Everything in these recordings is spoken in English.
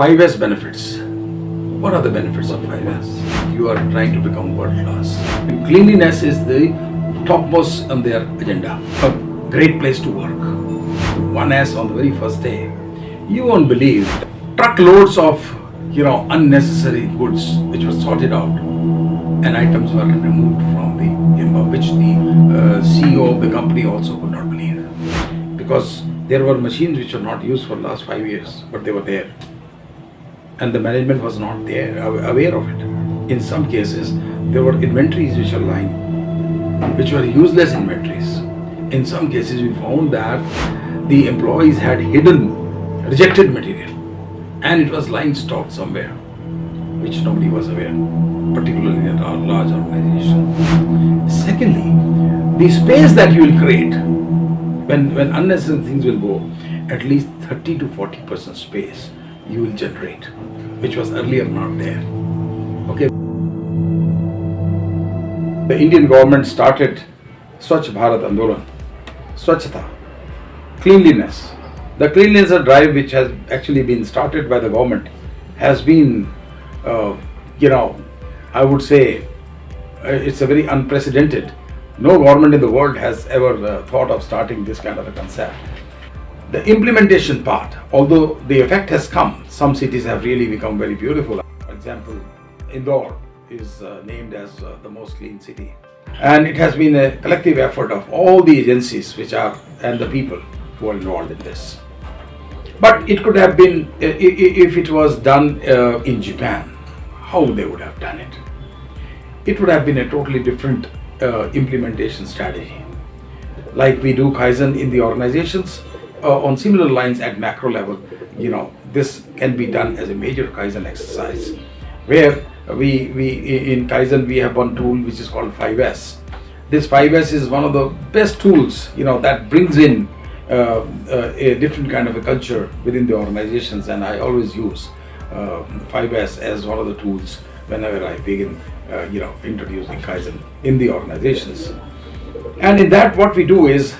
5S benefits. What are the benefits of 5S? You are trying to become world class. And cleanliness is the topmost on their agenda. A great place to work. 1S on the very first day. You won't believe truckloads of unnecessary goods which were sorted out and items were removed from which the CEO of the company also could not believe, because there were machines which were not used for the last 5 years, but they were there and the management was not there aware of it. In some cases there were inventories which were lying, which were useless inventories. In some cases we found that the employees had hidden rejected material and it was lying stocked somewhere which nobody was aware, particularly in a large organization. Secondly, the space that you will create when unnecessary things will go, at least 30 to 40% space you will generate, which was earlier not there. Okay. The Indian government started Swachh Bharat Andolan, Swachhata, cleanliness. The cleanliness drive, which has actually been started by the government, has been, I would say, it's a very unprecedented. No government in the world has ever thought of starting this kind of a concept. The implementation part, although the effect has come, some cities have really become very beautiful. For example, Indore is named as the most clean city. And it has been a collective effort of all the agencies and the people who are involved in this. But it could have been, if it was done in Japan, how they would have done it. It would have been a totally different implementation strategy. Like we do Kaizen in the organizations, on similar lines at macro level, this can be done as a major Kaizen exercise, where we in Kaizen we have one tool which is called 5S. This 5S is one of the best tools, that brings in a different kind of a culture within the organizations, and I always use 5S as one of the tools whenever I begin introducing Kaizen in the organizations. And in that what we do is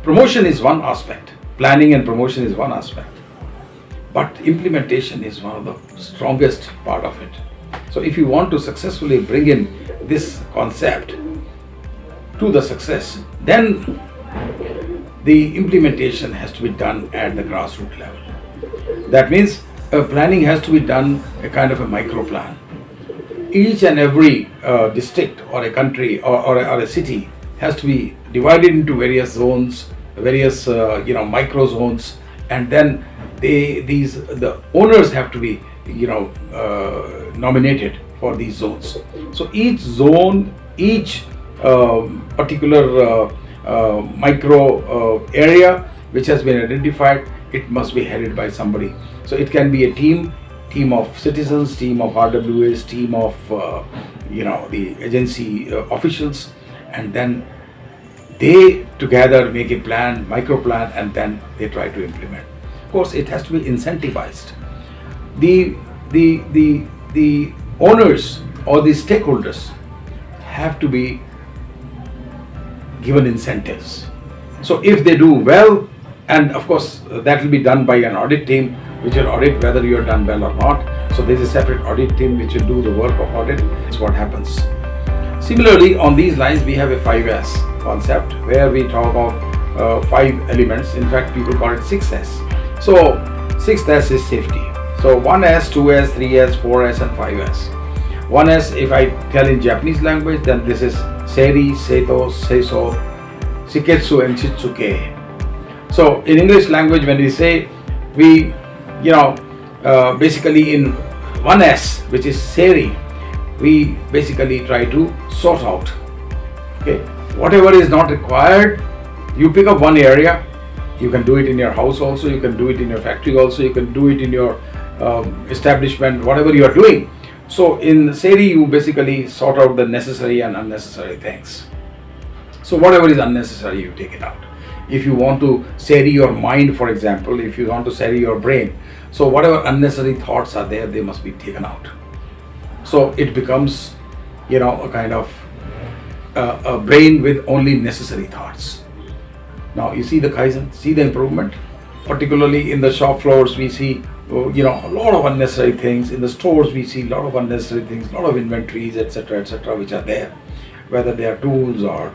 promotion is one aspect, planning and promotion is one aspect, but implementation is one of the strongest part of it. So if you want to successfully bring in this concept to the success, then the implementation has to be done at the grassroots level. That means planning has to be done a kind of a micro plan. Each and every district or a country or a city has to be divided into various zones, various micro zones, and then the owners have to be nominated for these zones. So each zone, each particular micro area which has been identified, it must be headed by somebody. So it can be a team of citizens, team of RWAs, team of the agency officials, and then they together make a plan, micro plan, and then they try to implement. Of course, it has to be incentivized. The owners or the stakeholders have to be given incentives. So if they do well, and of course that will be done by an audit team which will audit whether you are done well or not. So there is a separate audit team which will do the work of audit. That's what happens. Similarly, on these lines we have a 5S concept where we talk of 5 elements. In fact, people call it 6S. So 6S is safety. So 1S, 2S, 3S, 4S and 5S. 1S, if I tell in Japanese language, then this is Seiri, Seito, Seiso, Shiketsu and Shitsuke. So in English language, when we say, we basically in 1S, which is Seiri, we basically try to sort out. Okay, whatever is not required, you pick up one area. You can do it in your house also, you can do it in your factory also, you can do it in your establishment, whatever you are doing. So in Seiri, you basically sort out the necessary and unnecessary things. So whatever is unnecessary, you take it out. If you want to Seiri your mind, for example, if you want to Seiri your brain, so whatever unnecessary thoughts are there, they must be taken out. So it becomes, a kind of a brain with only necessary thoughts. Now you see the Kaizen, see the improvement. Particularly in the shop floors, we see a lot of unnecessary things. In the stores we see a lot of unnecessary things, a lot of inventories, etc., which are there, whether they are tools or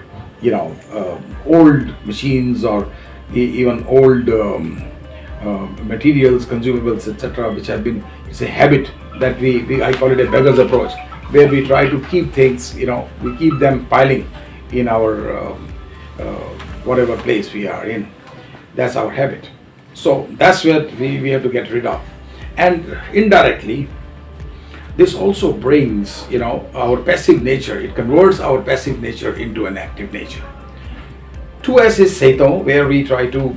old machines or even old materials, consumables, etc., which have been, it's a habit that I call it a beggar's approach, where we try to keep things, we keep them piling in our whatever place we are in. That's our habit. So that's what we have to get rid of. And indirectly, this also brings, our passive nature. It converts our passive nature into an active nature. 2S is Seto, where we try to,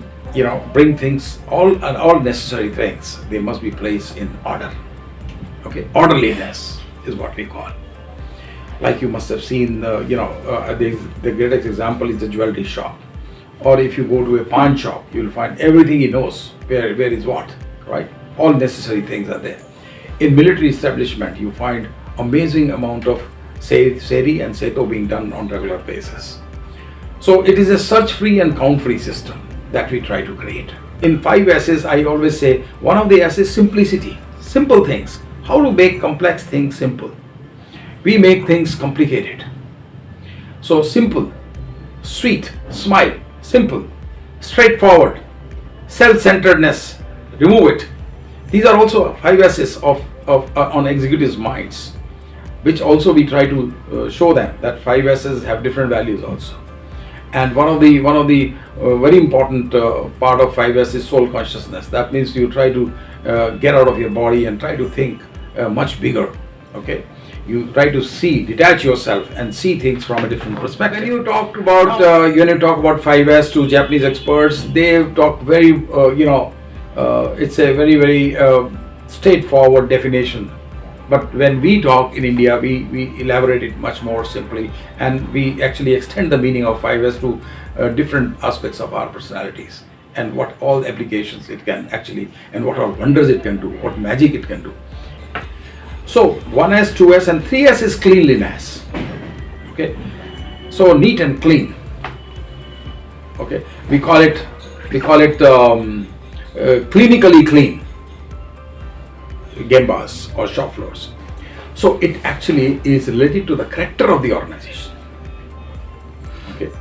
bring things, all necessary things, they must be placed in order. Okay, orderliness is what we call. Like you must have seen, the greatest example is the jewelry shop. Or if you go to a pawn shop, you will find everything he knows, where is what, right? All necessary things are there. In military establishment, you find amazing amount of Seri and Seto being done on regular basis. So it is a search-free and count-free system that we try to create. In 5 S's, I always say, one of the S is simplicity, simple things. How to make complex things simple? We make things complicated. So simple, sweet, smile, simple, straightforward, self-centeredness, remove it. These are also 5 S's on executives' minds, which also we try to show them that 5 S's have different values also. And one of the very important part of 5S is soul consciousness. That means you try to get out of your body and try to think much bigger. Okay, you try to detach yourself and see things from a different perspective. When you talk about 5S to Japanese experts, they talk very it's a very straightforward definition. But when we talk in India, we elaborate it much more simply, and we actually extend the meaning of 5S to different aspects of our personalities, and what all applications it can actually, and what all wonders it can do, what magic it can do. So 1S, 2S and 3S is cleanliness. Okay, so neat and clean. Okay, we call it clinically clean gembas or shop floors. So it actually is related to the character of the organization. Okay,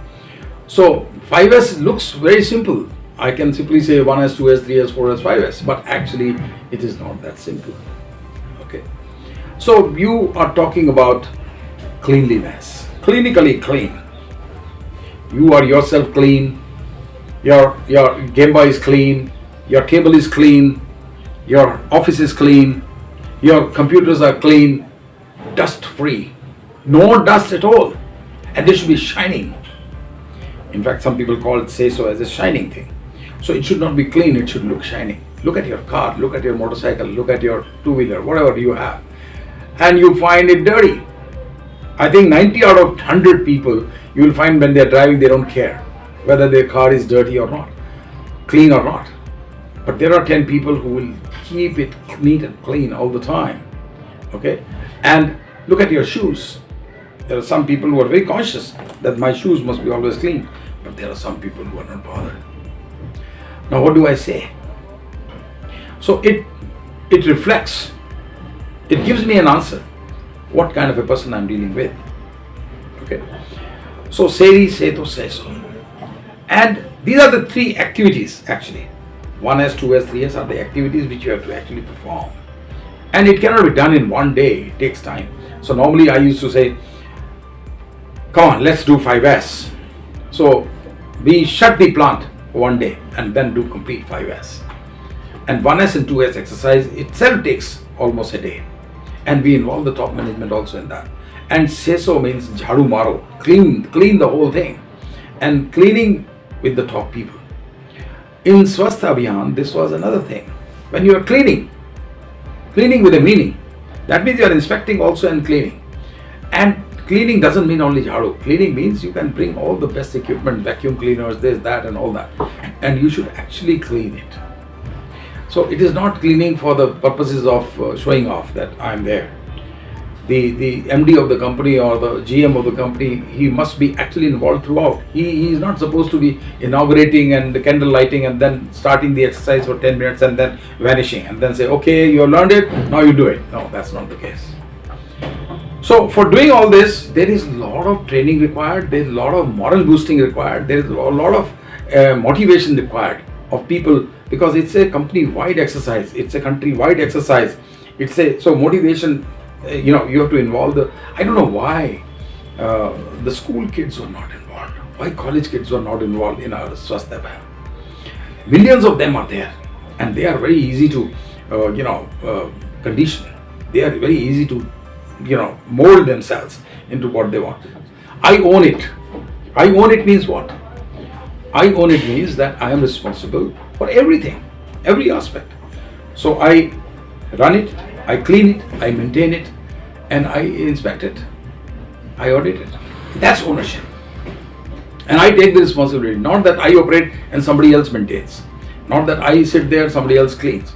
so 5S looks very simple. I can simply say 1S, 2S, 3S, 4S, 5S, but actually it is not that simple. Okay, so you are talking about cleanliness, clinically clean. You are yourself clean, your gemba is clean, your table is clean, your office is clean, your computers are clean, dust free, no dust at all, and they should be shining. In fact, some people call it, say so, as a shining thing. So it should not be clean, it should look shining. Look at your car, look at your motorcycle, look at your two-wheeler, whatever you have, and you find it dirty. I think 90 out of 100 people, you will find when they are driving, they don't care whether their car is dirty or not, clean or not. But there are 10 people who will keep it neat and clean all the time. Okay, and look at your shoes. There are some people who are very conscious that my shoes must be always clean, but there are some people who are not bothered. Now what do I say? So it reflects, it gives me an answer what kind of a person I'm dealing with. Okay, so Seri, Seto, Seso, and these are the three activities actually. 1S, 2S, 3S are the activities which you have to actually perform, and it cannot be done in one day. It takes time. So normally I used to say, come on, let's do 5S. So we shut the plant one day and then do complete 5S. And 1S and 2S exercise itself takes almost a day, and we involve the top management also in that. And Seso means jhadu maro, clean the whole thing, and cleaning with the top people. In Swastha Abhiyan, this was another thing. When you are cleaning with a meaning, that means you are inspecting also and cleaning. And cleaning doesn't mean only jhadu. Cleaning means you can bring all the best equipment, vacuum cleaners, this, that and all that. And you should actually clean it. So it is not cleaning for the purposes of showing off that I am there. the MD of the company or the GM of the company, he must be actually involved throughout. He is not supposed to be inaugurating and candle lighting and then starting the exercise for 10 minutes and then vanishing and then say, okay, you learned it, now you do it. No, that's not the case. So for doing all this, there is a lot of training required, there is a lot of moral boosting required, there is a lot of motivation required of people, because it's a company-wide exercise, it's a country-wide exercise. So motivation, you have to involve I don't know why the school kids were not involved, why college kids were not involved in our Swasthya Abhiyan. Millions of them are there, and they are very easy to, condition. They are very easy to, mold themselves into what they want. I own it. I own it means what? I own it means that I am responsible for everything, every aspect. So I run it, I clean it, I maintain it, and I inspect it, I audit it. That's ownership. And I take the responsibility, not that I operate and somebody else maintains, not that I sit there, somebody else cleans.